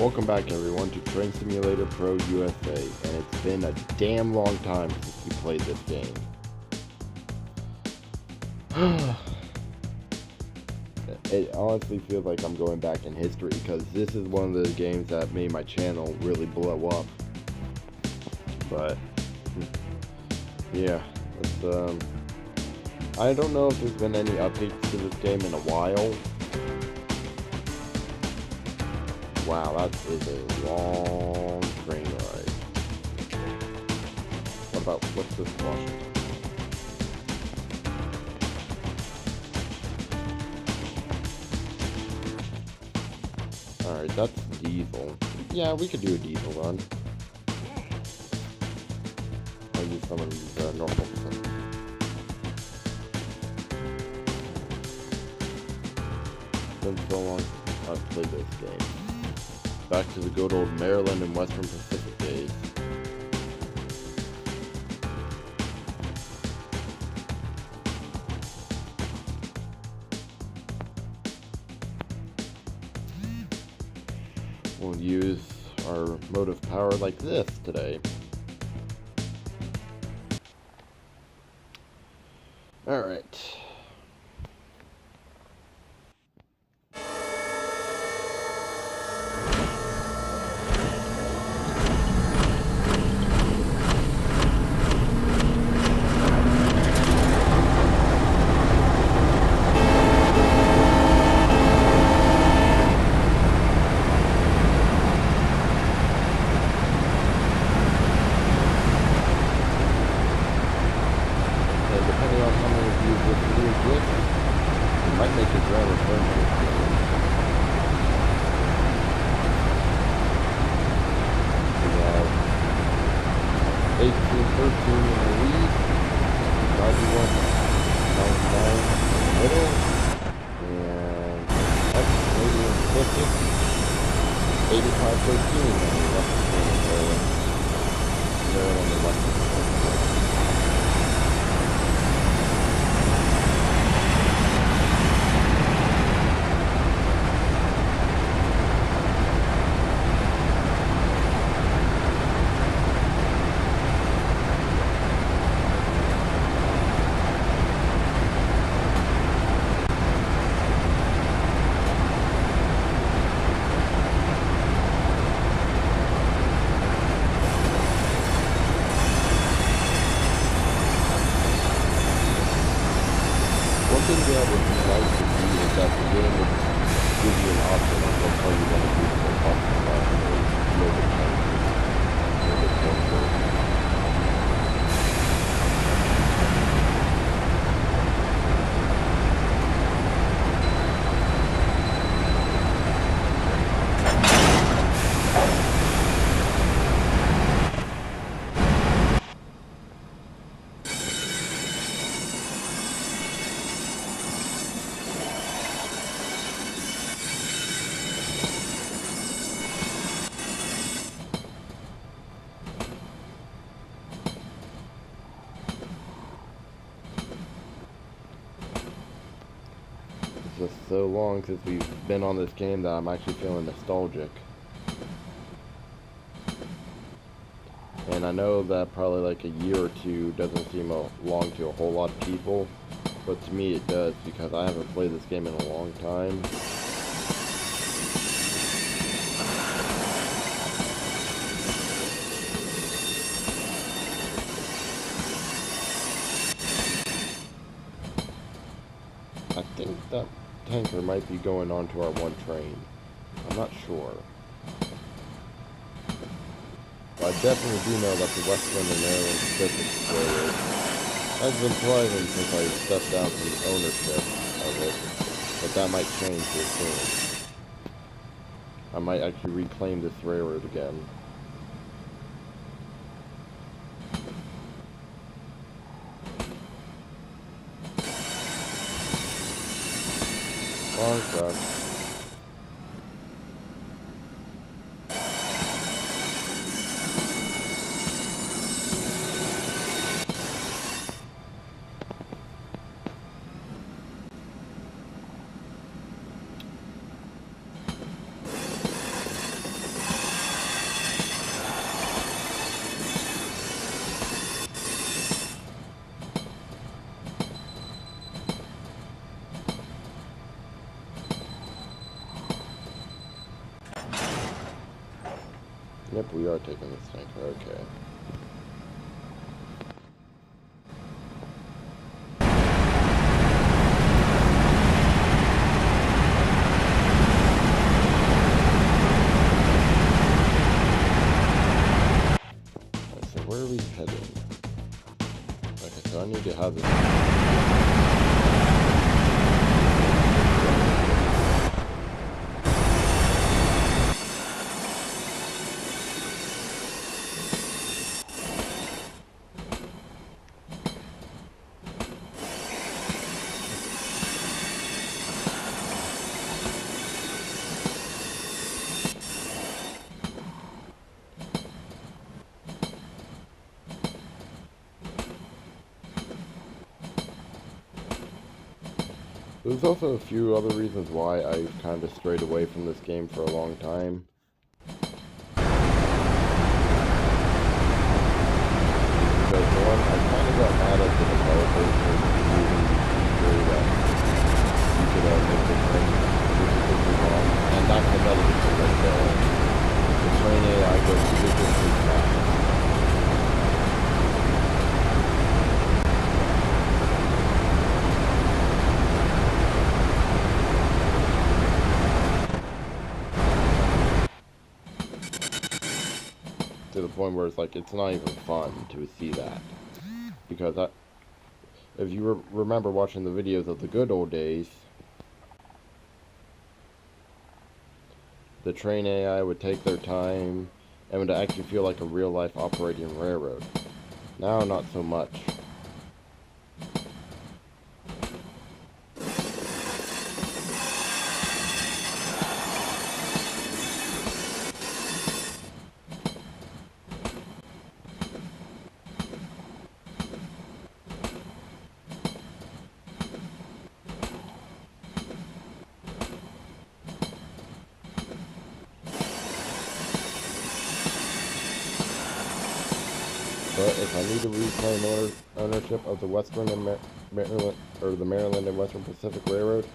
Welcome back everyone to Train Simulator Pro USA, and it's been a damn long time since we played this game. It honestly feels like I'm going back in history, because this is one of the games that made my channel really blow up. But, yeah, I don't know if there's been any updates to this game in a while. Wow, that is a long train ride. What's this Washington? Alright, that's diesel. Yeah, we could do a diesel run. I'll use some of these normal percentages. It's been so long since I've played this game. Back to the good old Maryland and Western Pacific days. We'll use our motive power like this today. Alright. Might make a grand return to this game. We have 18-13 in the lead, 91-99 in the middle, and Canadian Pacific, 85-13 on the left side of Maryland and Western Pacific. One thing that I would like to see is that the game would give you an option on what part you want to do for bus class or mobile transport. Just so long since we've been on this game that I'm actually feeling nostalgic. And I know that probably like a year or two doesn't seem long to a whole lot of people, but to me it does, because I haven't played this game in a long time. I think that tanker might be going onto our one train. I'm not sure. But I definitely do know that the Western and Maryland Pacific Railroad has been thriving since I stepped down from the ownership of it. But that might change here soon. I might actually reclaim this railroad again. Long truck. Yep, we are taking this tanker, okay. Alright, so where are we heading? Okay, so I need to have this. There's also a few other reasons why I've kind of strayed away from this game for a long time. Because one, I kind of got mad at the developers for using the feature that you could make the train ridiculously long. And that's another reason right there. The train AI goes ridiculously fast. To the point where it's like, it's not even fun to see that. Because if you remember watching the videos of the good old days, the train AI would take their time and would actually feel like a real-life operating railroad. Now, not so much. But if I need to reclaim ownership of the Western and Maryland, or the Maryland and Western Pacific Railroad,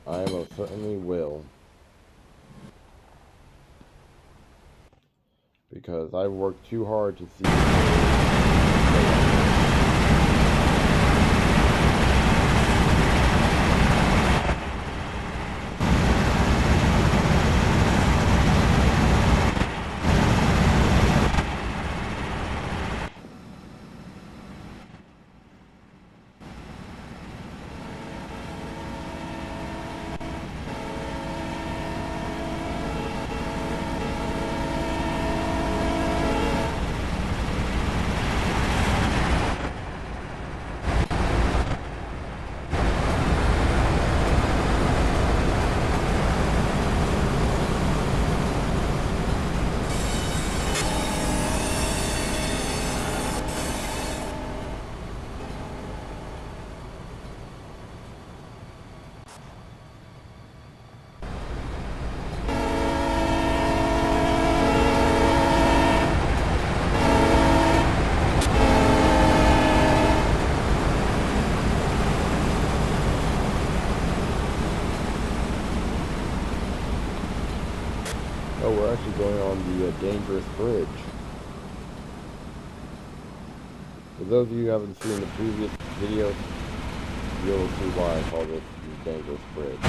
I most certainly will. Because I've worked too hard to see. Oh, we're actually going on the dangerous bridge. For those of you who haven't seen the previous videos, you'll see why I call this the dangerous bridge.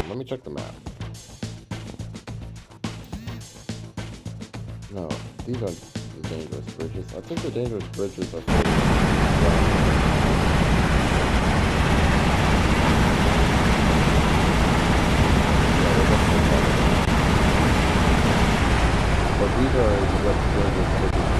Let me check the map. No, these aren't the dangerous bridges. I think the dangerous bridges are but these are what the dangerous bridges are.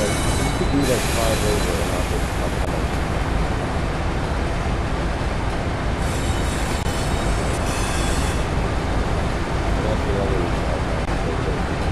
Yeah, like 5 over and I'll just my penalty. And that's the only reason I can't play those games.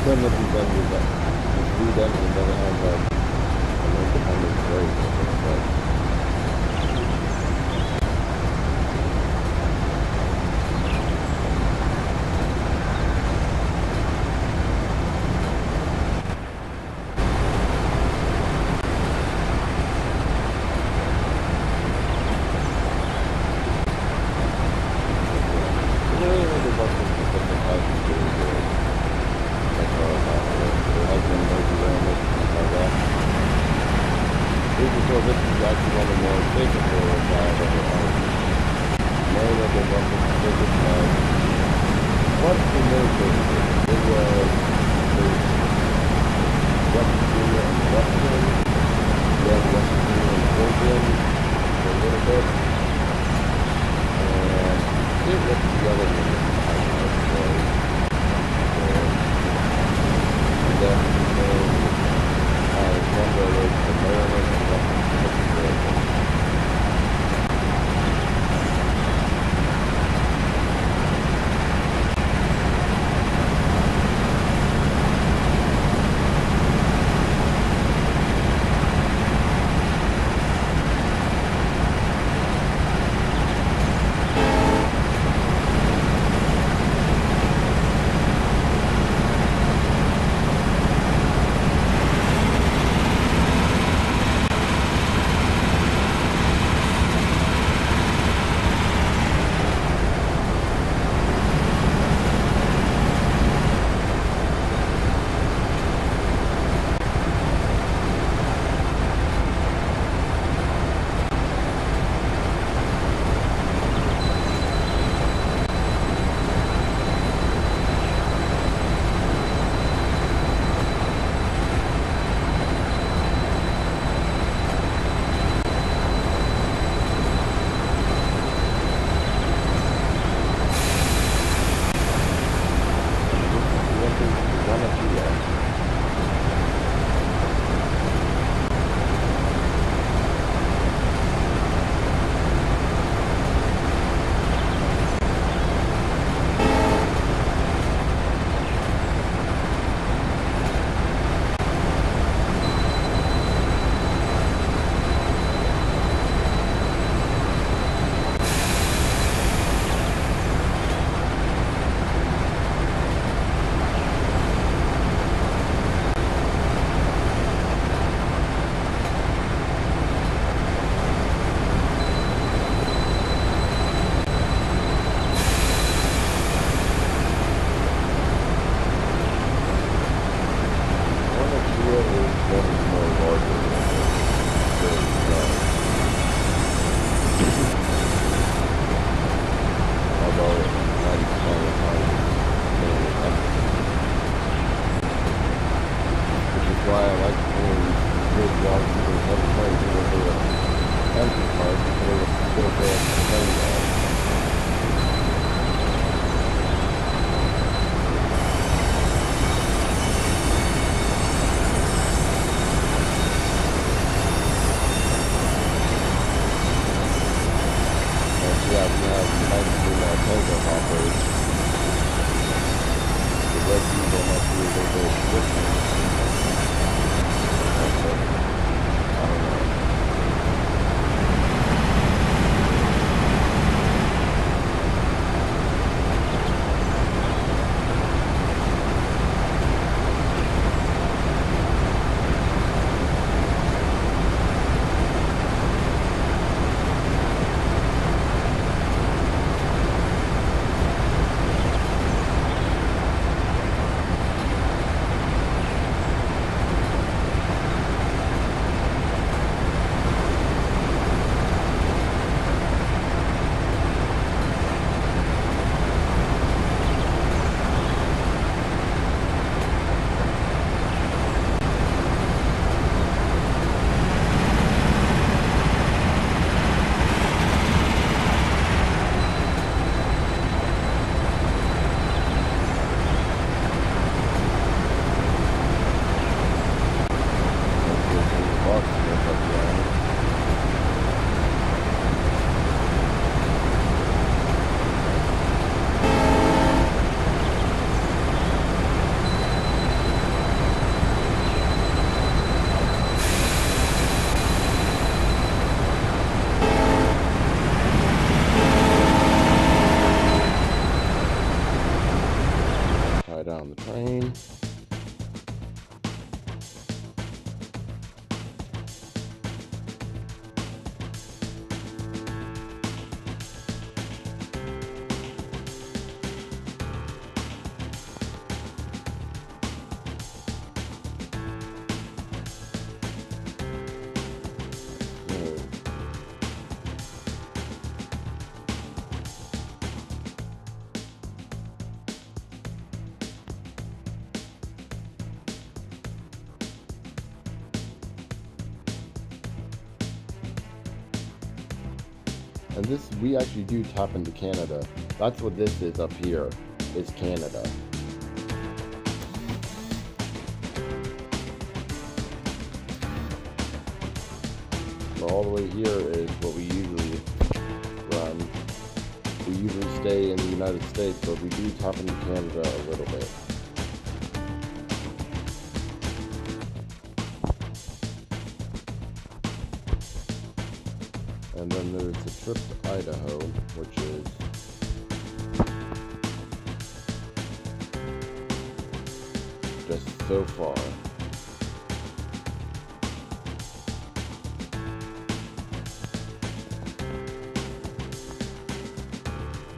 Then what we've done with that, if we done and doesn't have an independent break, it's like, you know, the buses and stuff like that is really good. That's all about it. It has been maybe around it, stuff like that. Even though this is actually one of the more efficient railroads I've ever owned. Many of the buses and tickets have, what's the name of it? It was, down the train. And this, we actually do tap into Canada. That's what this is up here, is Canada. So all the way here is what we usually run. We usually stay in the United States, but we do tap into Canada a little bit. And then there's the trip to Idaho, which is just so far.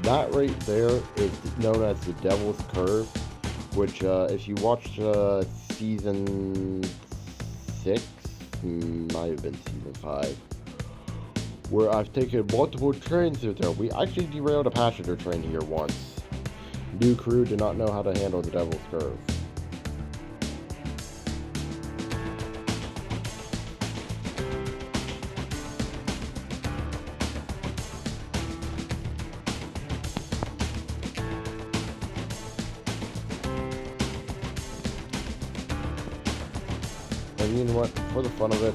That right there is known as the Devil's Curve, which if you watched season 6, might have been season 5, where I've taken multiple trains through there. We actually derailed a passenger train here once. New crew did not know how to handle the Devil's Curve. And you know what, for the fun of it,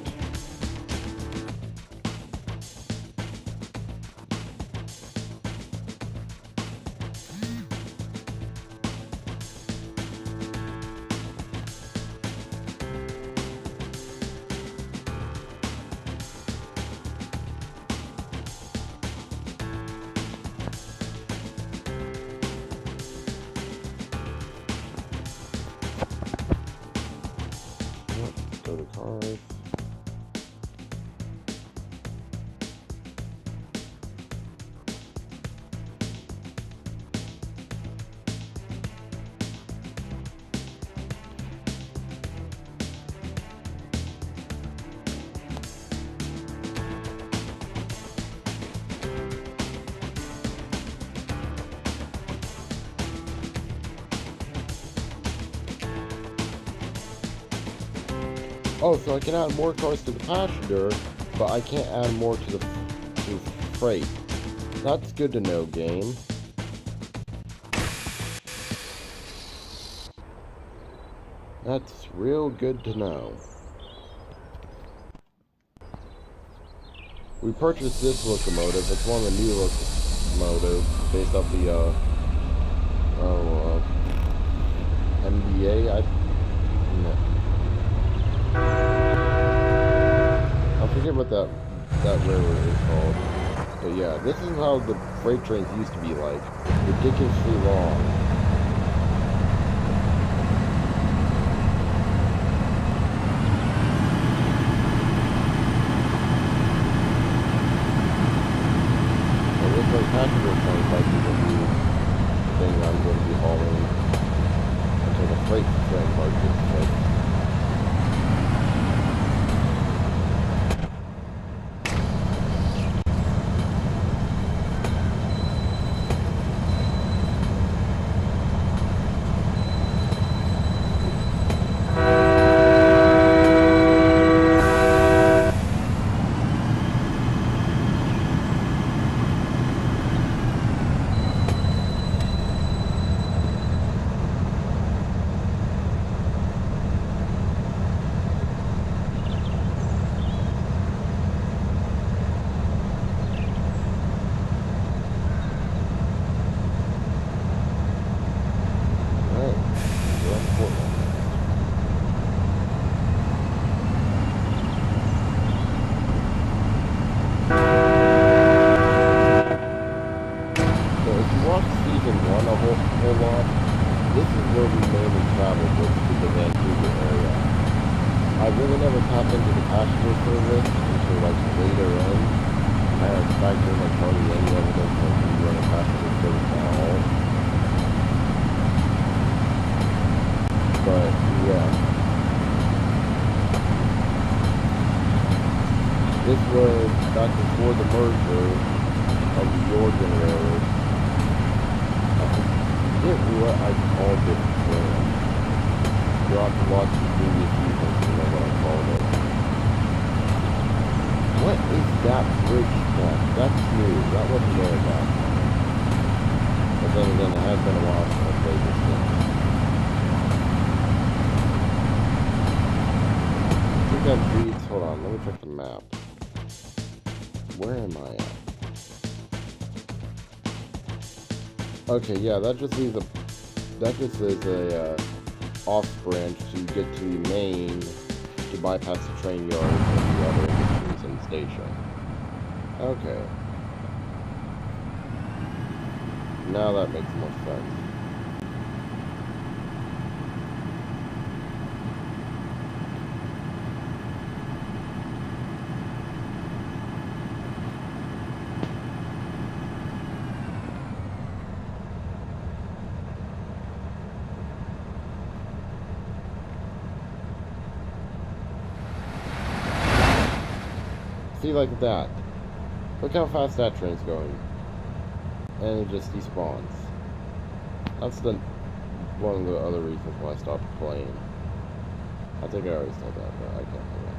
go to cars. Oh, so I can add more cars to the passenger, but I can't add more to the freight. That's good to know, game. That's real good to know. We purchased this locomotive. It's one of the new locomotives based off the MBA. I forget what that railroad is called. But yeah, this is how the freight trains used to be like. Ridiculously long. And this like passenger trains might be the new thing I'm going to be hauling until the freight train part gets fixed. where we mainly traveled was to the Vancouver area. I really never tapped into the passenger service until like later in. And in fact, there's like hardly any evidence of me running passenger service at all. But yeah, this was back before the merger of the Oregon Railroad. I forget what I called this brand. You'll have to watch the previous seasons to know what I called it. What is that bridge track? That's new. That wasn't there last time. But then again, it has been a while since I played this game. I think that reads, hold on, let me check the map. Where am I at? Okay, yeah, that just is a off branch to get to the main to bypass the train yard and the other industries in the station. Okay. Now that makes more sense. See, like that. Look how fast that train's going. And it just despawns. That's one of the other reasons why I stopped playing. I think I already said that, but I can't remember.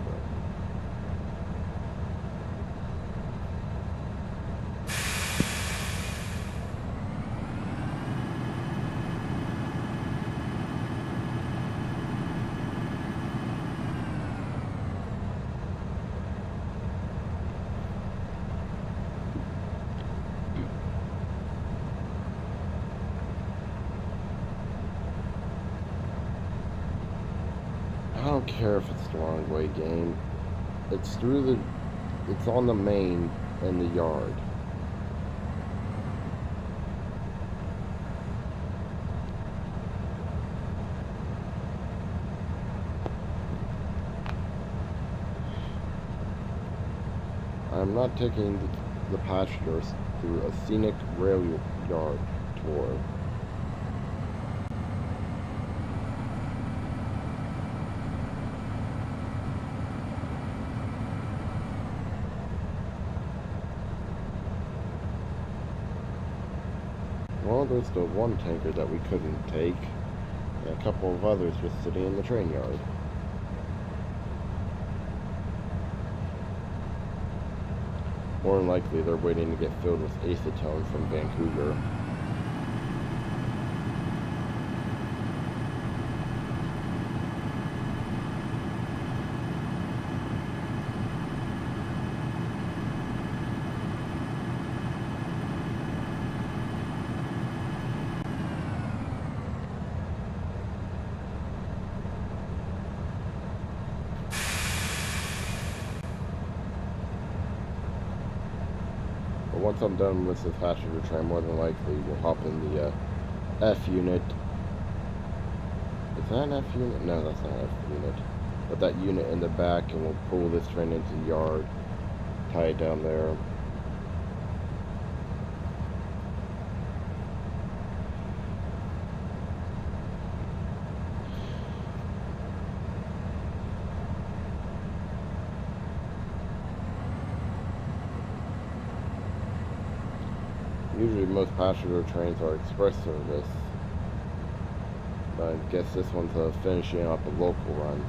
I don't care if it's the wrong way game. It's on the main in the yard. I'm not taking the passengers through a scenic rail yard tour. Well, there's still one tanker that we couldn't take, and a couple of others just sitting in the train yard. More than likely, they're waiting to get filled with acetone from Vancouver. Once I'm done with the passenger train, more than likely we'll hop in the F unit. Is that an F unit? No, that's not an F unit. But that unit in the back, and we'll pull this train into the yard, tie it down there. Usually most passenger trains are express service, but I guess this one's finishing up a local run.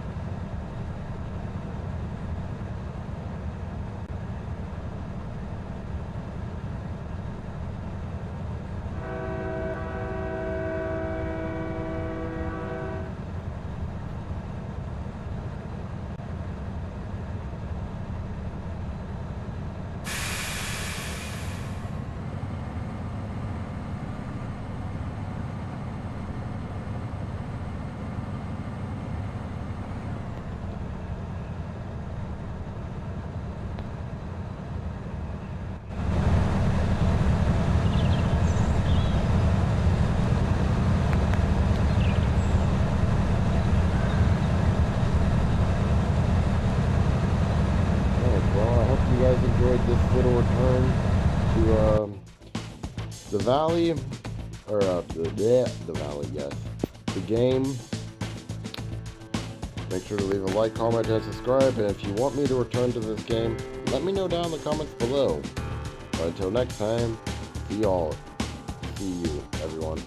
The Valley, or the Valley, yes. The game. Make sure to leave a like, comment, and subscribe. And if you want me to return to this game, let me know down in the comments below. But until next time, see you, everyone.